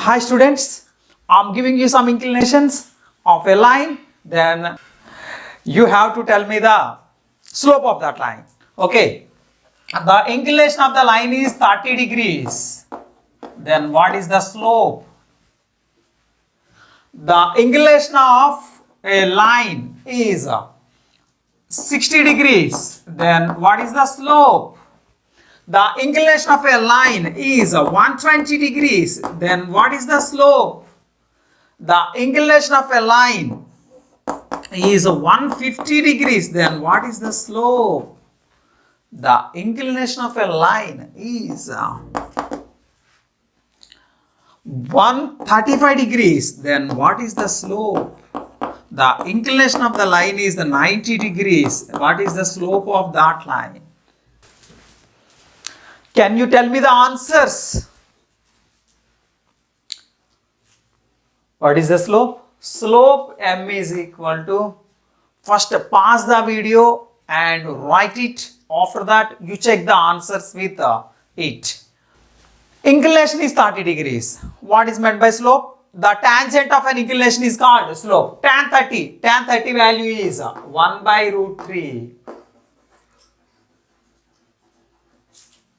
Hi students, I'm giving you some inclinations of a line, then you have to tell me the slope of that line. Okay, the inclination of the line is 30 degrees. Then what is the slope? The inclination of a line is 60 degrees. Then what is the slope? The inclination of a line is 120 degrees. Then what is the slope? The inclination of a line is 150 degrees. Then what is the slope? The inclination of a line is 135 degrees. Then what is the slope? The inclination of the line is 90 degrees. What is the slope of that line? Can you tell me the answers? What is the slope? Slope m is equal to, first pause the video and write it. After that you check the answers with it. Inclination is 30 degrees. What is meant by slope? The tangent of an inclination is called slope. Tan 30. Tan 30 value is 1 by root 3.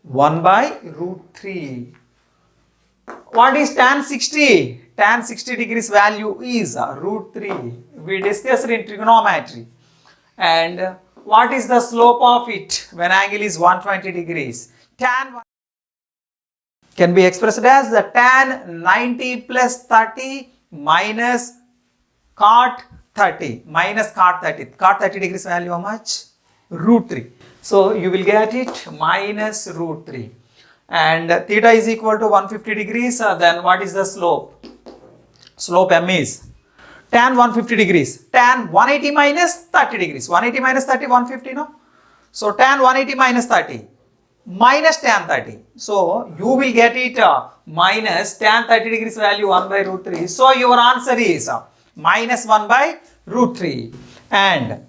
1 by root 3. What is tan 60? Tan 60 degrees value is root 3. We discussed in trigonometry. And what is the slope of it when angle is 120 degrees? Tan can be expressed as the tan 90 plus 30 minus cot 30. Minus cot 30. Cot 30 degrees value how much? Root 3. So you will get it minus root 3. And theta is equal to 150 degrees. Then what is the slope? Slope m is tan 150 degrees. Tan 180 minus 30 degrees. 180 minus 30, 150, no? So tan 180 minus 30 minus tan 30. So you will get it minus tan 30 degrees value 1 by root 3. So your answer is minus 1 by root 3. And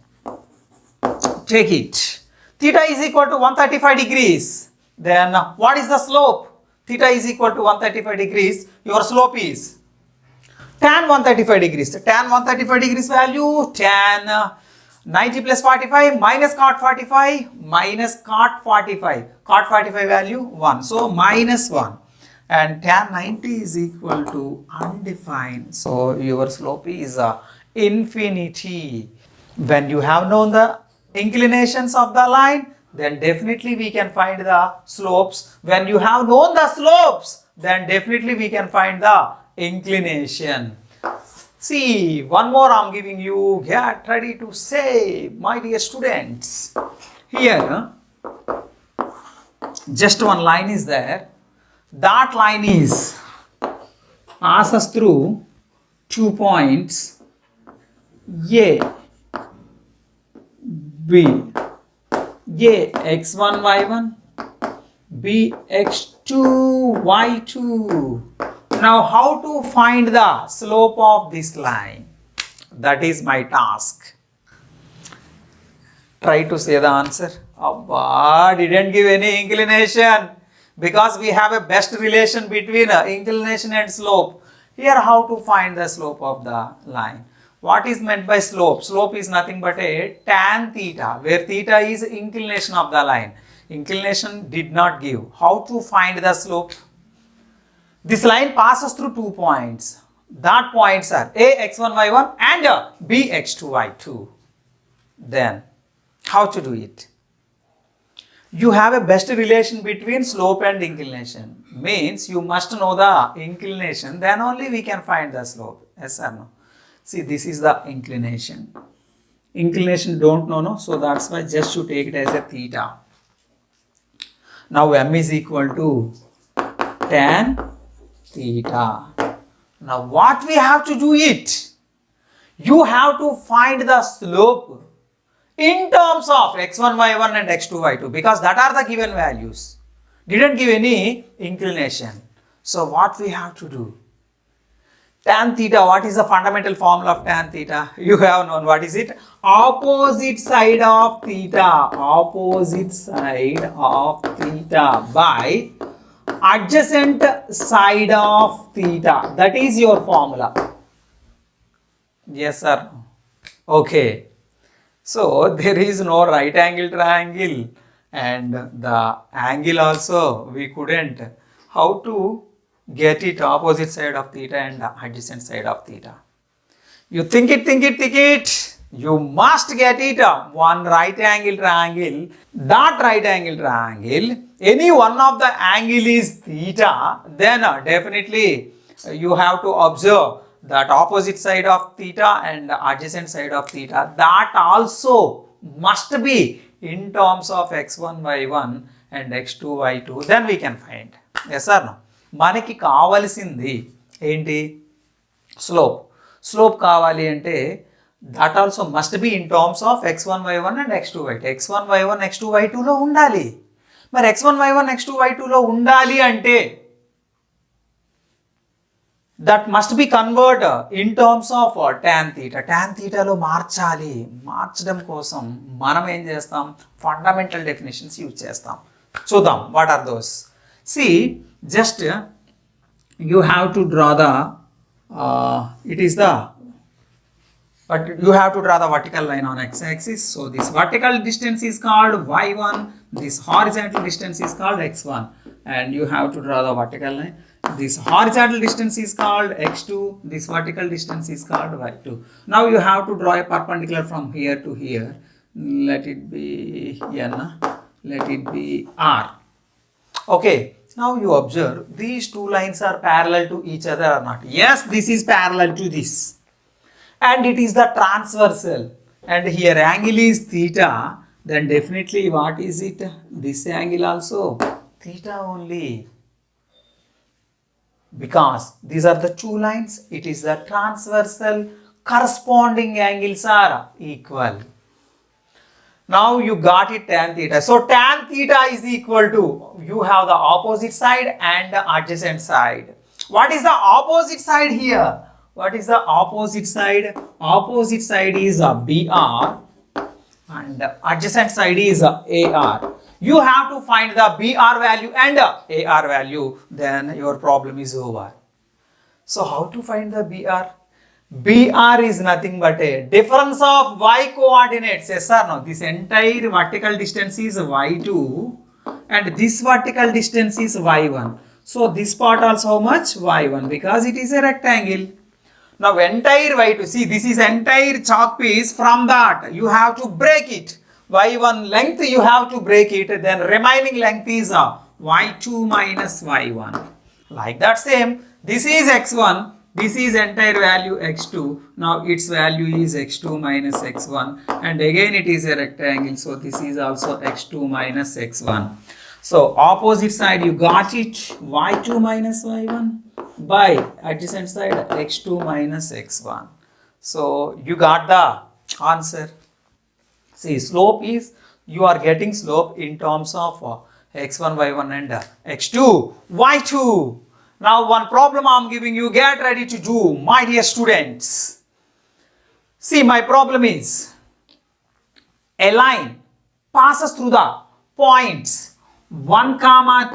take it. Theta is equal to 135 degrees. Then what is the slope? Theta is equal to 135 degrees. Your slope is tan 135 degrees. Tan 135 degrees value, tan 90 plus 45 minus cot 45 minus cot 45. Cot 45 value 1. So minus 1. And tan 90 is equal to undefined. So your slope is infinity. When you have known the inclinations of the line, then definitely we can find the slopes. When you have known the slopes, then definitely we can find the inclination. See, one more I'm giving you. Get ready to say, my dear students. Here, just one line is there. That line is passes through 2 points A, B, A x1 y1, B x2 y2. Now how to find the slope of this line? That is my task. Try to say the answer. Abba, didn't give any inclination because we have a best relation between inclination and slope. Here how to find the slope of the line? What is meant by slope? Slope is nothing but a tan theta, where theta is inclination of the line. Inclination did not give. How to find the slope? This line passes through 2 points. That points are A x1 y1 and B x2 y2. Then how to do it? You have a best relation between slope and inclination. Means you must know the inclination, then only we can find the slope. Yes or no? See, this is the inclination. Inclination don't know, no? So that's why just you take it as a theta. Now m is equal to tan theta. Now what we have to do it? You have to find the slope in terms of x1, y1 and x2, y2 because that are the given values. Didn't give any inclination. So what we have to do? Tan theta, what is the fundamental formula of tan theta? You have known. What is it? Opposite side of theta. Opposite side of theta by adjacent side of theta. That is your formula. Yes sir. Okay. So there is no right angle triangle and the angle also we couldn't. How to get it opposite side of theta and adjacent side of theta? You think it. You must get it. One right angle triangle. That right angle triangle, any one of the angle is theta, then definitely you have to observe that opposite side of theta and adjacent side of theta. That also must be in terms of x1, y1 and x2, y2. Then we can find. Yes or no? మనకి కావలసింది ఏంటి? Slope కావాలి అంటే that also must be in terms of x1, y1 and x2, y2. x1, y1, x2, y2 లో ఉండాలి. మరి x1, y1, x2, y2 లో ఉండాలి అంటే that must be convert in terms of tan theta. Tan theta లో మార్చాలి. మార్చడం కోసం మనం ఏం చేస్తాం? ఫండమెంటల్ డెఫినేషన్స్ యూజ్ చేస్తాం. చూద్దాం what are those. See, just you have to draw the but you have to draw the vertical line on x-axis. So this vertical distance is called y1, this horizontal distance is called x1, and you have to draw the vertical line. This horizontal distance is called x2, this vertical distance is called y2. Now you have to draw a perpendicular from here to here. Let it be n, let it be r. Okay, now you observe these two lines are parallel to each other or not. Yes, this is parallel to this. And it is the transversal, and here angle is theta, then definitely what is it? This angle also theta only, because these are the two lines, it is the transversal, corresponding angles are equal. Now you got it tan theta. So tan theta is equal to, you have the opposite side and the adjacent side. What is the opposite side here? What is the opposite side? Opposite side is BR and adjacent side is AR. You have to find the BR value and AR value, then your problem is over. So how to find the BR? BR is nothing but a difference of y coordinates. Yes or no? This entire vertical distance is y2 and this vertical distance is y1. So this part also how much? Y1, because it is a rectangle. Now entire y2, see this is entire chalk piece. From that you have to break it. y1 length you have to break it, then remaining length is y2 minus y1. Like that same, this is x1, this is entire value x2. Now its value is x2 minus x1, and again it is a rectangle, so this is also x2 minus x1. So opposite side you got it, y2 minus y1 by adjacent side x2 minus x1. So you got the answer. See, slope is, you are getting slope in terms of x1, y1 and x2, y2. Now one problem I am giving you, get ready to do, my dear students. See, my problem is, a line passes through the points 1,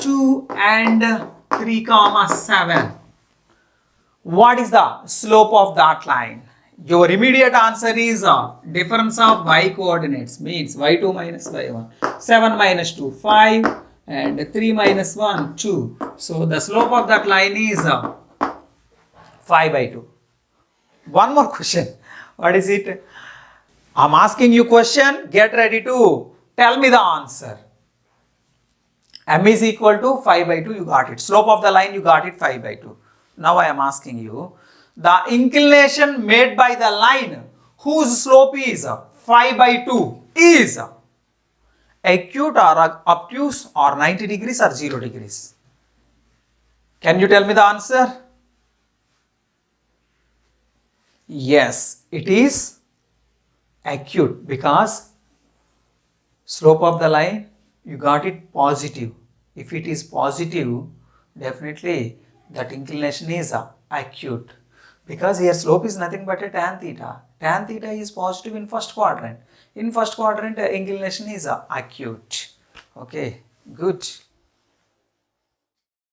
2 and 3, 7. What is the slope of that line? Your immediate answer is difference of y coordinates, means y2 minus y1. 7 minus 2, 5 and 3 minus 1, 2. So the slope of that line is 5/2. One more question. What is it? I'm asking you question. Get ready to tell me the answer. M is equal to 5/2. You got it. Slope of the line you got it 5/2. Now I am asking you, the inclination made by the line whose slope is 5/2 is acute or obtuse or 90 degrees or 0 degrees. Can you tell me the answer? Yes, it is acute, because slope of the line you got it positive. If it is positive, definitely that inclination is acute, because here slope is nothing but a tan theta. Tan theta is positive in first quadrant. In first quadrant inclination is acute. Okay, good.